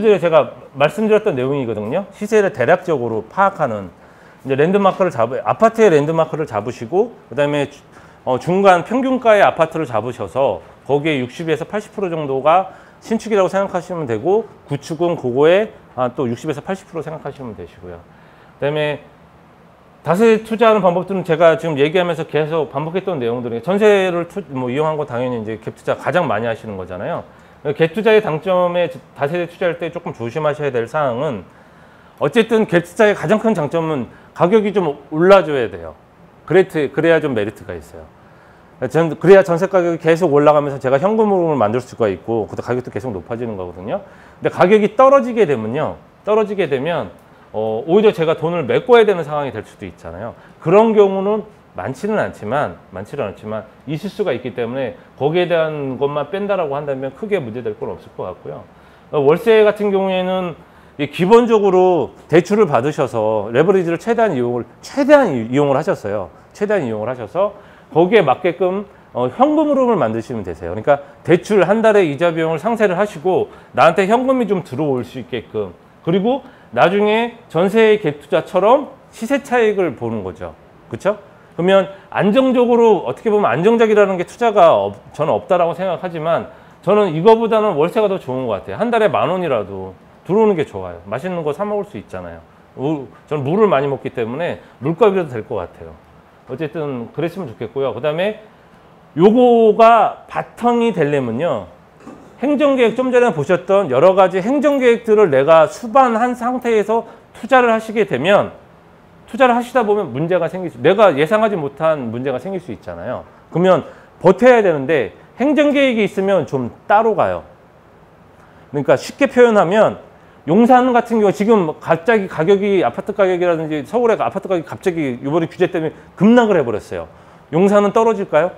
전에 제가 말씀드렸던 내용이거든요. 시세를 대략적으로 파악하는 이제 랜드마크를 아파트의 랜드마크를 잡으시고 그다음에 중간 평균가의 아파트를 잡으셔서 거기에 60에서 80% 정도가 신축이라고 생각하시면 되고 구축은 그거에 또 60에서 80% 생각하시면 되시고요. 그다음에 다세 투자하는 방법들은 제가 지금 얘기하면서 계속 반복했던 내용들이 전세를 이용한 거 당연히 이제 갭 투자 가장 많이 하시는 거잖아요. 갭 투자의 장점에 다세대 투자할 때 조금 조심하셔야 될 사항은 어쨌든 갭 투자의 가장 큰 장점은 가격이 좀 올라줘야 돼요. 그래야 좀 메리트가 있어요. 그래야 전세 가격이 계속 올라가면서 제가 현금흐름을 만들 수가 있고 그때 가격도 계속 높아지는 거거든요. 근데 가격이 떨어지게 되면 오히려 제가 돈을 메꿔야 되는 상황이 될 수도 있잖아요. 그런 경우는 많지는 않지만 있을 수가 있기 때문에 거기에 대한 것만 뺀다라고 한다면 크게 문제될 건 없을 것 같고요. 월세 같은 경우에는 기본적으로 대출을 받으셔서 레버리지를 최대한 이용을 하셨어요. 최대한 이용을 하셔서 거기에 맞게끔 현금 흐름을 만드시면 되세요. 그러니까 대출 한 달에 이자 비용을 상세를 하시고 나한테 현금이 좀 들어올 수 있게끔 그리고 나중에 전세의 갭 투자처럼 시세 차익을 보는 거죠. 그렇죠? 그러면 안정적으로 어떻게 보면 안정적이라는 게 투자가 저는 없다라고 생각하지만 저는 이거보다는 월세가 더 좋은 것 같아요. 한 달에 10,000원이라도 들어오는 게 좋아요. 맛있는 거 사 먹을 수 있잖아요. 저는 물을 많이 먹기 때문에 물값이라도 될 것 같아요. 어쨌든 그랬으면 좋겠고요. 그 다음에 요거가 바탕이 되려면요. 행정계획 좀 전에 보셨던 여러 가지 행정계획들을 내가 수반한 상태에서 투자를 하시게 되면 투자를 하시다 보면 문제가 내가 예상하지 못한 문제가 생길 수 있잖아요. 그러면 버텨야 되는데 행정계획이 있으면 좀 따로 가요. 그러니까 쉽게 표현하면 용산 같은 경우 지금 갑자기 가격이 아파트 가격이라든지 서울의 아파트 가격이 갑자기 이번에 규제 때문에 급락을 해버렸어요. 용산은 떨어질까요?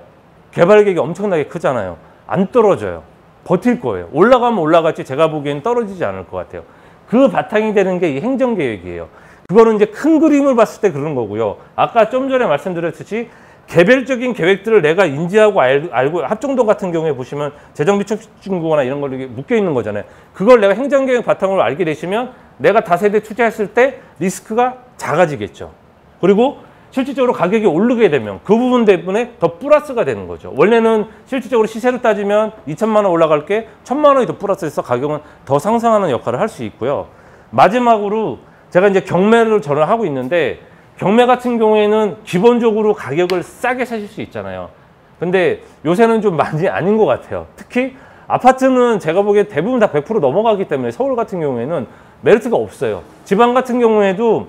개발 계획이 엄청나게 크잖아요. 안 떨어져요. 버틸 거예요. 올라가면 올라갈지 제가 보기엔 떨어지지 않을 것 같아요. 그 바탕이 되는 게 이 행정계획이에요. 그거는 이제 큰 그림을 봤을 때 그런 거고요. 아까 좀 전에 말씀드렸듯이 개별적인 계획들을 내가 인지하고 알고 합정동 같은 경우에 보시면 재정비축신고나 이런 걸 묶여 있는 거잖아요. 그걸 내가 행정계획 바탕으로 알게 되시면 내가 다세대 투자했을 때 리스크가 작아지겠죠. 그리고 실질적으로 가격이 오르게 되면 그 부분 때문에 더 플러스가 되는 거죠. 원래는 실질적으로 시세로 따지면 2천만 원 올라갈 게 1,000만 원이 더 플러스해서 가격은 더 상승하는 역할을 할 수 있고요. 마지막으로 제가 이제 경매를 저는 하고 있는데 경매 같은 경우에는 기본적으로 가격을 싸게 사실 수 있잖아요. 근데 요새는 좀 많이 아닌 것 같아요. 특히 아파트는 제가 보기에 대부분 다 100% 넘어가기 때문에 서울 같은 경우에는 메리트가 없어요. 지방 같은 경우에도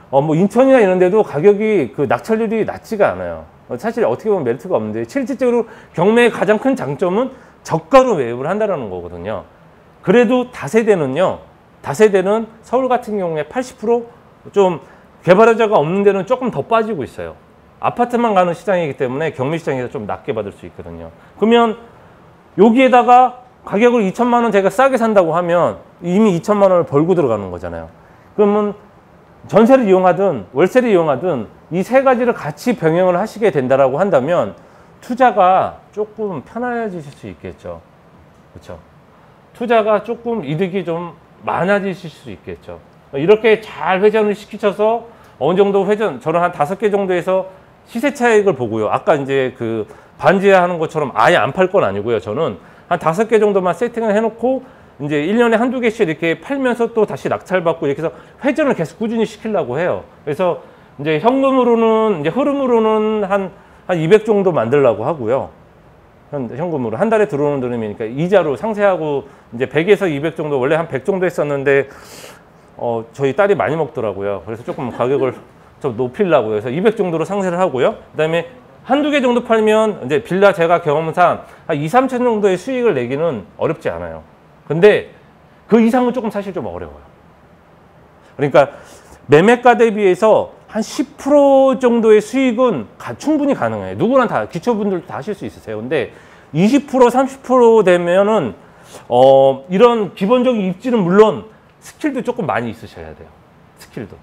뭐 인천이나 이런 데도 가격이 그 낙찰률이 낮지가 않아요. 사실 어떻게 보면 메리트가 없는데 실질적으로 경매의 가장 큰 장점은 저가로 매입을 한다는 거거든요. 그래도 다세대는 서울 같은 경우에 80% 개발자가 없는 데는 조금 더 빠지고 있어요. 아파트만 가는 시장이기 때문에 경매 시장에서 좀 낮게 받을 수 있거든요. 그러면 여기에다가 가격을 2천만 원 제가 싸게 산다고 하면 이미 2천만 원을 벌고 들어가는 거잖아요. 그러면 전세를 이용하든 월세를 이용하든 이 세 가지를 같이 병행을 하시게 된다라고 한다면 투자가 조금 편안해지실 수 있겠죠. 그렇죠? 투자가 조금 이득이 좀 많아지실 수 있겠죠. 이렇게 잘 회전을 시키셔서 어느 정도 저는 한 5개 정도에서 시세 차익을 보고요. 아까 이제 그 반지하하는 것처럼 아예 안 팔 건 아니고요. 저는 한 5개 정도만 세팅을 해놓고 이제 1년에 한두 개씩 이렇게 팔면서 또 다시 낙찰받고 이렇게 해서 회전을 계속 꾸준히 시키려고 해요. 그래서 이제 현금으로는, 이제 흐름으로는 한 200 정도 만들려고 하고요. 현금으로. 한 달에 들어오는 돈이니까 이자로 상세하고 이제 100에서 200 정도, 원래 한 100 정도 했었는데, 저희 딸이 많이 먹더라고요. 그래서 조금 가격을 좀 높이려고요. 그래서 200 정도로 상세를 하고요. 그 다음에 한두 개 정도 팔면 이제 빌라 제가 경험상 한 2, 3천 정도의 수익을 내기는 어렵지 않아요. 근데 그 이상은 조금 사실 좀 어려워요. 그러니까 매매가 대비해서 한 10% 정도의 수익은 충분히 가능해요. 누구나 다, 기초분들도 다 하실 수 있으세요. 근데 20%, 30% 되면은, 이런 기본적인 입지는 물론 스킬도 조금 많이 있으셔야 돼요. 스킬도.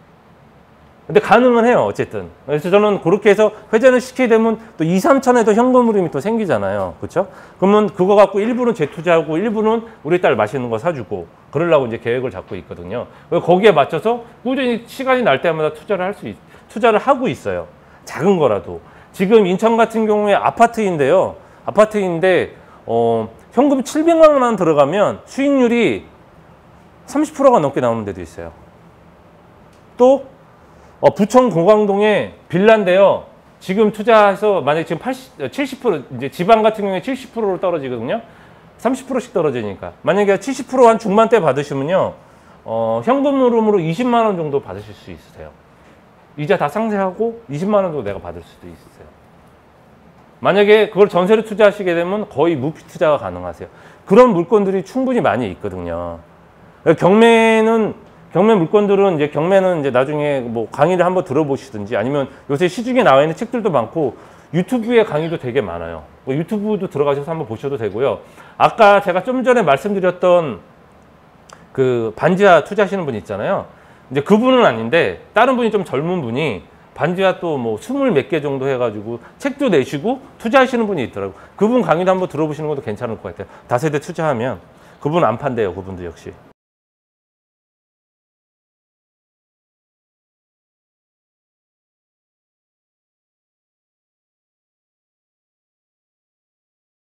근데 가능은 해요, 어쨌든. 그래서 저는 그렇게 해서 회전을 시키게 되면 또 2, 3천에도 현금 흐름이 또 생기잖아요. 그렇죠? 그러면 그거 갖고 일부는 재투자하고 일부는 우리 딸 맛있는 거 사주고 그러려고 이제 계획을 잡고 있거든요. 거기에 맞춰서 꾸준히 시간이 날 때마다 투자를 하고 있어요. 작은 거라도. 지금 인천 같은 경우에 아파트인데요. 아파트인데, 현금 700만 원 들어가면 수익률이 30%가 넘게 나오는 데도 있어요. 또, 부천 공광동에 빌라인데요. 지금 투자해서 만약에 지금 70%, 이제 지방 같은 경우에 70%로 떨어지거든요. 30%씩 떨어지니까. 만약에 70% 한 중반대 받으시면요. 현금 흐름으로 20만 원 정도 받으실 수 있으세요. 이자 다 상쇄하고 20만 원 정도 내가 받을 수도 있으세요. 만약에 그걸 전세로 투자하시게 되면 거의 무피 투자가 가능하세요. 그런 물건들이 충분히 많이 있거든요. 경매 물건들은 이제 경매는 이제 나중에 뭐 강의를 한번 들어보시든지 아니면 요새 시중에 나와 있는 책들도 많고 유튜브에 강의도 되게 많아요. 뭐 유튜브도 들어가셔서 한번 보셔도 되고요. 아까 제가 좀 전에 말씀드렸던 그 반지하 투자하시는 분 있잖아요. 이제 그분은 아닌데 다른 분이 좀 젊은 분이 반지하 또 뭐 20몇 개 정도 해가지고 책도 내시고 투자하시는 분이 있더라고요. 그분 강의도 한번 들어보시는 것도 괜찮을 것 같아요. 다세대 투자하면 그분 안 판대요. 그분도 역시.